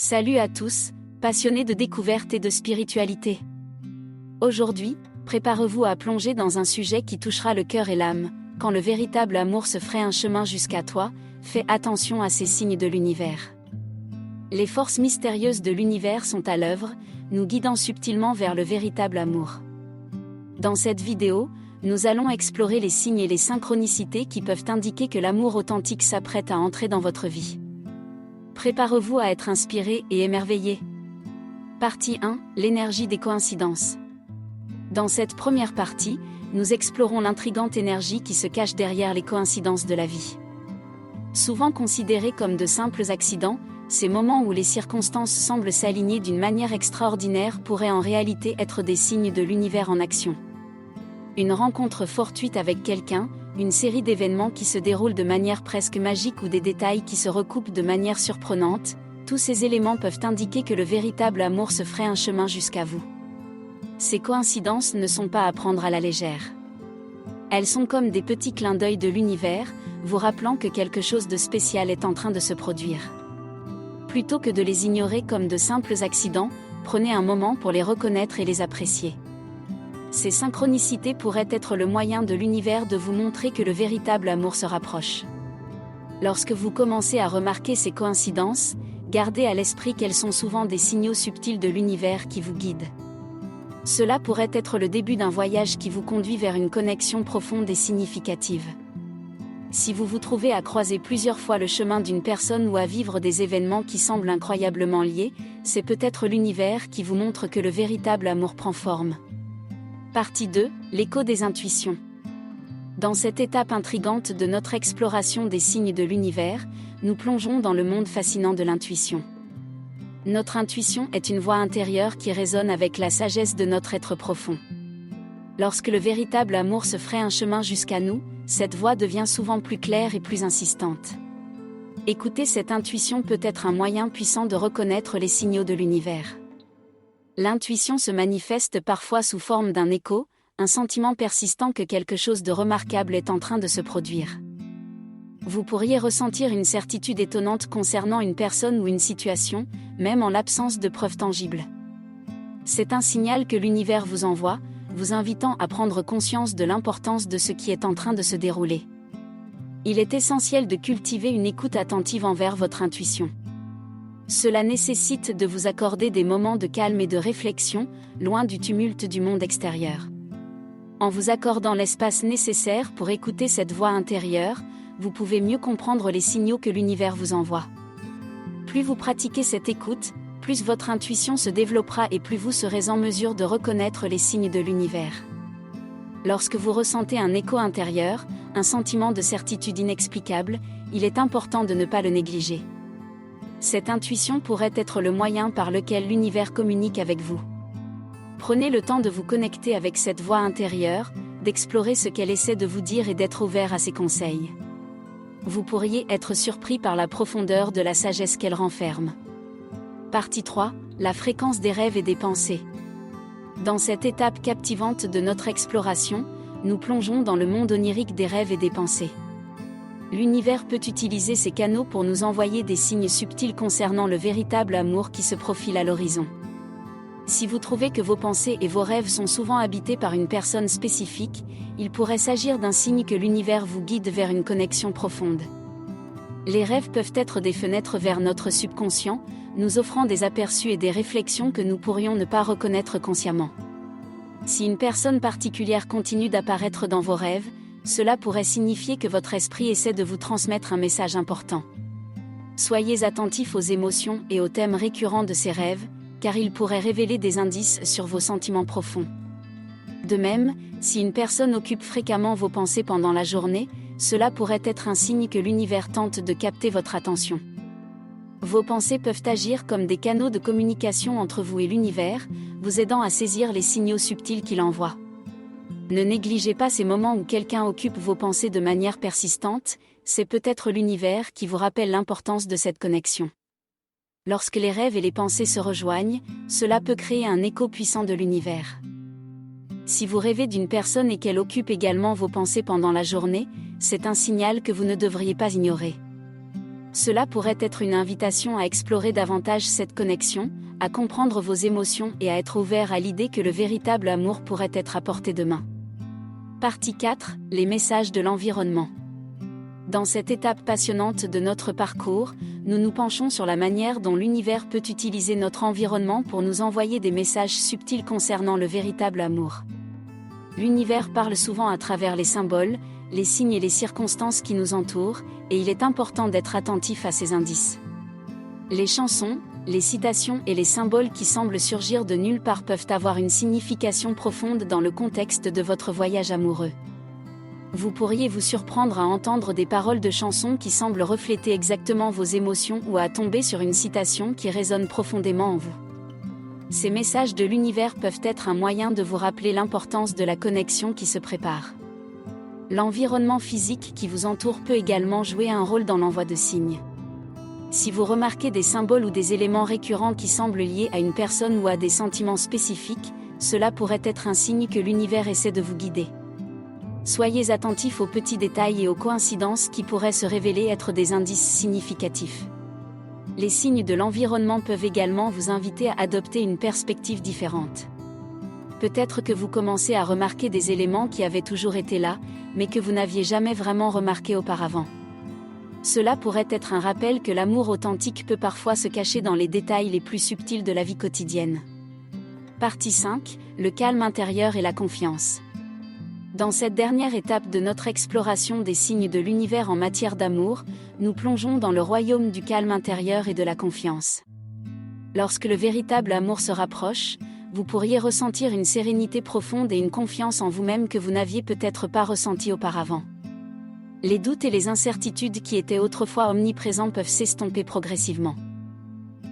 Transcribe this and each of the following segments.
Salut à tous, passionnés de découverte et de spiritualité. Aujourd'hui, préparez-vous à plonger dans un sujet qui touchera le cœur et l'âme. Quand le véritable amour se ferait un chemin jusqu'à toi, fais attention à ces signes de l'univers. Les forces mystérieuses de l'univers sont à l'œuvre, nous guidant subtilement vers le véritable amour. Dans cette vidéo, nous allons explorer les signes et les synchronicités qui peuvent indiquer que l'amour authentique s'apprête à entrer dans votre vie. Préparez-vous à être inspiré et émerveillé. Partie 1, l'énergie des coïncidences. Dans cette première partie, nous explorons l'intrigante énergie qui se cache derrière les coïncidences de la vie. Souvent considérés comme de simples accidents, ces moments où les circonstances semblent s'aligner d'une manière extraordinaire pourraient en réalité être des signes de l'univers en action. Une rencontre fortuite avec quelqu'un, une série d'événements qui se déroulent de manière presque magique ou des détails qui se recoupent de manière surprenante, tous ces éléments peuvent indiquer que le véritable amour se ferait un chemin jusqu'à vous. Ces coïncidences ne sont pas à prendre à la légère. Elles sont comme des petits clins d'œil de l'univers, vous rappelant que quelque chose de spécial est en train de se produire. Plutôt que de les ignorer comme de simples accidents, prenez un moment pour les reconnaître et les apprécier. Ces synchronicités pourraient être le moyen de l'univers de vous montrer que le véritable amour se rapproche. Lorsque vous commencez à remarquer ces coïncidences, gardez à l'esprit qu'elles sont souvent des signaux subtils de l'univers qui vous guident. Cela pourrait être le début d'un voyage qui vous conduit vers une connexion profonde et significative. Si vous vous trouvez à croiser plusieurs fois le chemin d'une personne ou à vivre des événements qui semblent incroyablement liés, c'est peut-être l'univers qui vous montre que le véritable amour prend forme. Partie 2, l'écho des intuitions. Dans cette étape intrigante de notre exploration des signes de l'univers, nous plongeons dans le monde fascinant de l'intuition. Notre intuition est une voix intérieure qui résonne avec la sagesse de notre être profond. Lorsque le véritable amour se ferait un chemin jusqu'à nous, cette voix devient souvent plus claire et plus insistante. Écouter cette intuition peut être un moyen puissant de reconnaître les signaux de l'univers. L'intuition se manifeste parfois sous forme d'un écho, un sentiment persistant que quelque chose de remarquable est en train de se produire. Vous pourriez ressentir une certitude étonnante concernant une personne ou une situation, même en l'absence de preuves tangibles. C'est un signal que l'univers vous envoie, vous invitant à prendre conscience de l'importance de ce qui est en train de se dérouler. Il est essentiel de cultiver une écoute attentive envers votre intuition. Cela nécessite de vous accorder des moments de calme et de réflexion, loin du tumulte du monde extérieur. En vous accordant l'espace nécessaire pour écouter cette voix intérieure, vous pouvez mieux comprendre les signaux que l'univers vous envoie. Plus vous pratiquez cette écoute, plus votre intuition se développera et plus vous serez en mesure de reconnaître les signes de l'univers. Lorsque vous ressentez un écho intérieur, un sentiment de certitude inexplicable, il est important de ne pas le négliger. Cette intuition pourrait être le moyen par lequel l'univers communique avec vous. Prenez le temps de vous connecter avec cette voix intérieure, d'explorer ce qu'elle essaie de vous dire et d'être ouvert à ses conseils. Vous pourriez être surpris par la profondeur de la sagesse qu'elle renferme. Partie 3, la fréquence des rêves et des pensées. Dans cette étape captivante de notre exploration, nous plongeons dans le monde onirique des rêves et des pensées. L'univers peut utiliser ces canaux pour nous envoyer des signes subtils concernant le véritable amour qui se profile à l'horizon. Si vous trouvez que vos pensées et vos rêves sont souvent habités par une personne spécifique, il pourrait s'agir d'un signe que l'univers vous guide vers une connexion profonde. Les rêves peuvent être des fenêtres vers notre subconscient, nous offrant des aperçus et des réflexions que nous pourrions ne pas reconnaître consciemment. Si une personne particulière continue d'apparaître dans vos rêves, cela pourrait signifier que votre esprit essaie de vous transmettre un message important. Soyez attentifs aux émotions et aux thèmes récurrents de ces rêves, car ils pourraient révéler des indices sur vos sentiments profonds. De même, si une personne occupe fréquemment vos pensées pendant la journée, cela pourrait être un signe que l'univers tente de capter votre attention. Vos pensées peuvent agir comme des canaux de communication entre vous et l'univers, vous aidant à saisir les signaux subtils qu'il envoie. Ne négligez pas ces moments où quelqu'un occupe vos pensées de manière persistante, c'est peut-être l'univers qui vous rappelle l'importance de cette connexion. Lorsque les rêves et les pensées se rejoignent, cela peut créer un écho puissant de l'univers. Si vous rêvez d'une personne et qu'elle occupe également vos pensées pendant la journée, c'est un signal que vous ne devriez pas ignorer. Cela pourrait être une invitation à explorer davantage cette connexion, à comprendre vos émotions et à être ouvert à l'idée que le véritable amour pourrait être à portée de main. Partie 4. Les messages de l'environnement. Dans cette étape passionnante de notre parcours, nous nous penchons sur la manière dont l'univers peut utiliser notre environnement pour nous envoyer des messages subtils concernant le véritable amour. L'univers parle souvent à travers les symboles, les signes et les circonstances qui nous entourent, et il est important d'être attentif à ces indices. Les chansons, les citations et les symboles qui semblent surgir de nulle part peuvent avoir une signification profonde dans le contexte de votre voyage amoureux. Vous pourriez vous surprendre à entendre des paroles de chansons qui semblent refléter exactement vos émotions ou à tomber sur une citation qui résonne profondément en vous. Ces messages de l'univers peuvent être un moyen de vous rappeler l'importance de la connexion qui se prépare. L'environnement physique qui vous entoure peut également jouer un rôle dans l'envoi de signes. Si vous remarquez des symboles ou des éléments récurrents qui semblent liés à une personne ou à des sentiments spécifiques, cela pourrait être un signe que l'univers essaie de vous guider. Soyez attentifs aux petits détails et aux coïncidences qui pourraient se révéler être des indices significatifs. Les signes de l'environnement peuvent également vous inviter à adopter une perspective différente. Peut-être que vous commencez à remarquer des éléments qui avaient toujours été là, mais que vous n'aviez jamais vraiment remarqué auparavant. Cela pourrait être un rappel que l'amour authentique peut parfois se cacher dans les détails les plus subtils de la vie quotidienne. Partie 5. Le calme intérieur et la confiance. Dans cette dernière étape de notre exploration des signes de l'univers en matière d'amour, nous plongeons dans le royaume du calme intérieur et de la confiance. Lorsque le véritable amour se rapproche, vous pourriez ressentir une sérénité profonde et une confiance en vous-même que vous n'aviez peut-être pas ressentie auparavant. Les doutes et les incertitudes qui étaient autrefois omniprésents peuvent s'estomper progressivement.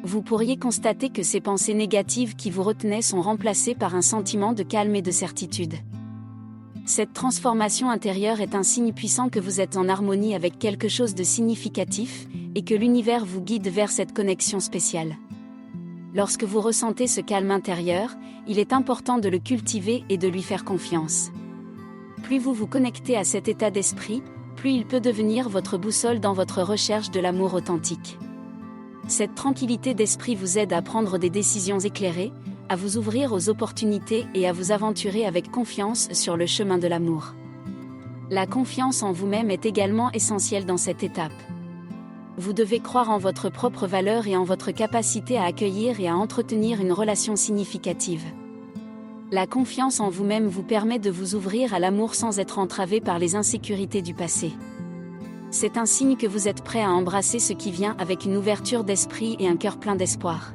Vous pourriez constater que ces pensées négatives qui vous retenaient sont remplacées par un sentiment de calme et de certitude. Cette transformation intérieure est un signe puissant que vous êtes en harmonie avec quelque chose de significatif, et que l'univers vous guide vers cette connexion spéciale. Lorsque vous ressentez ce calme intérieur, il est important de le cultiver et de lui faire confiance. Plus vous vous connectez à cet état d'esprit, plus il peut devenir votre boussole dans votre recherche de l'amour authentique. Cette tranquillité d'esprit vous aide à prendre des décisions éclairées, à vous ouvrir aux opportunités et à vous aventurer avec confiance sur le chemin de l'amour. La confiance en vous-même est également essentielle dans cette étape. Vous devez croire en votre propre valeur et en votre capacité à accueillir et à entretenir une relation significative. La confiance en vous-même vous permet de vous ouvrir à l'amour sans être entravé par les insécurités du passé. C'est un signe que vous êtes prêt à embrasser ce qui vient avec une ouverture d'esprit et un cœur plein d'espoir.